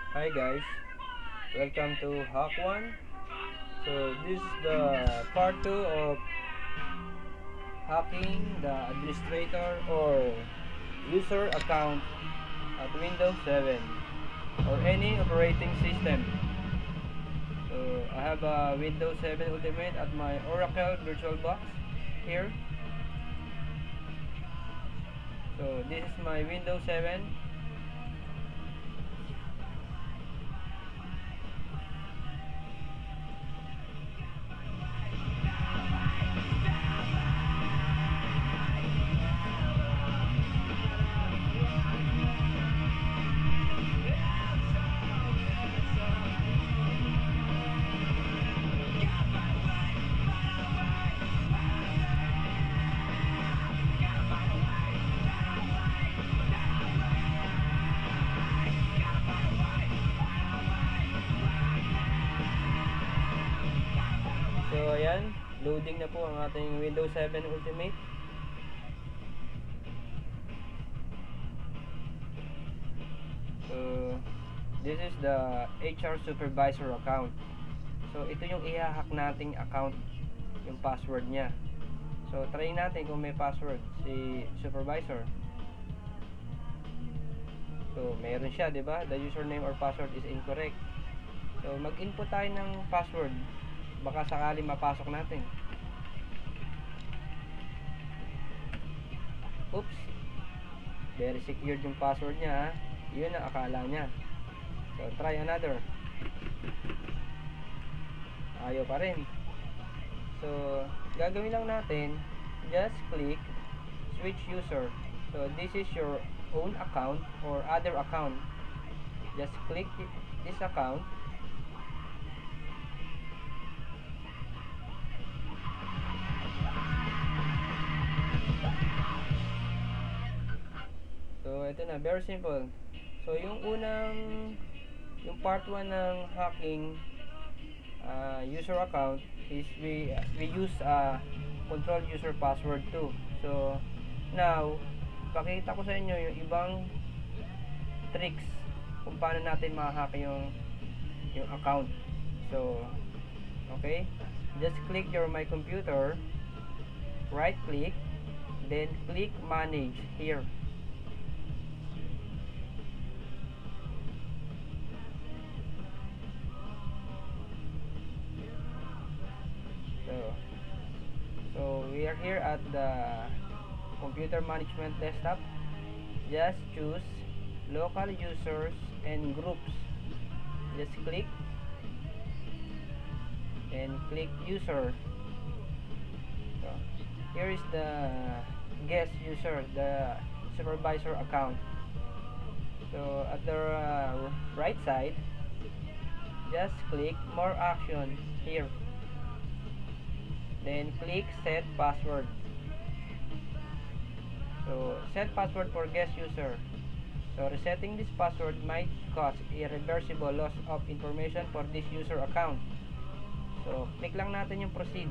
Hi guys, welcome to Hack One. So this is the part 2 of hacking the administrator or user account at Windows 7 or any operating system. So I have a Windows 7 Ultimate at my Oracle VirtualBox here. So this is my Windows 7. So ayan, loading na po ang ating Windows 7 Ultimate. So this is the HR Supervisor account. So ito yung i-hack nating account, yung password niya. So try natin kung may password si supervisor. So meron siya, 'di ba? The username or password is incorrect. So mag-input tayo ng password. Baka sakali mapasok natin. Oops. Very secured yung password niya, ha? Yun ang akala niya. So try another. Ayaw pa rin. So gagawin lang natin, just click switch user. So this is your own account or other account. Just click this account. So ito na, very simple. So yung part 1 ng hacking user account is we use control user password too. So now pakita ko sa inyo yung ibang tricks kung paano natin ma-hack yung account. So okay, just click your my computer, right click, then click manage here. So we are here at the computer management desktop. Just choose local users and groups. Just click and click user. So here is the guest user, the supervisor account. So at the right side, just click more action here. Then click set password. So set password for guest user. So resetting this password might cause irreversible loss of information for this user account. So click lang natin yung proceed.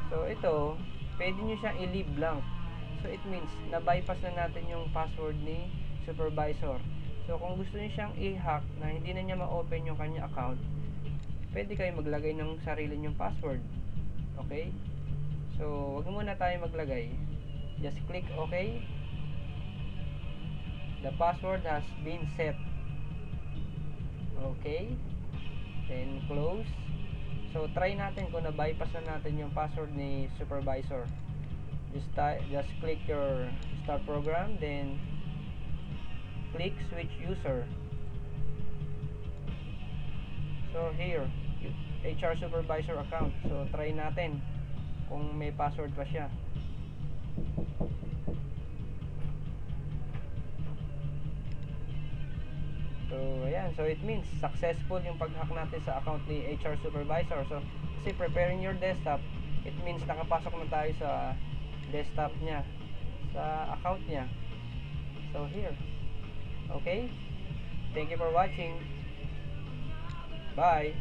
So ito, pwede nyo siyang i-leave blank. So it means na bypass na natin yung password ni supervisor. So kung gusto niyo siyang i-hack na hindi na niya ma-open yung kanya account, pwede kayo maglagay ng sarili nyong password. Okay? So, wag muna tayo maglagay. Just click OK. The password has been set. Okay. Then, close. So, try natin kung na-bypass na natin yung password ni supervisor. Just click your start program. Then, click switch user. So, here. HR supervisor account. So try natin kung may password pa siya. So ayan, so it means successful yung pag-hack natin sa account ni HR supervisor. So kasi preparing your desktop, it means nakapasok na tayo sa desktop niya, sa account niya. So here. Okay? Thank you for watching. Bye.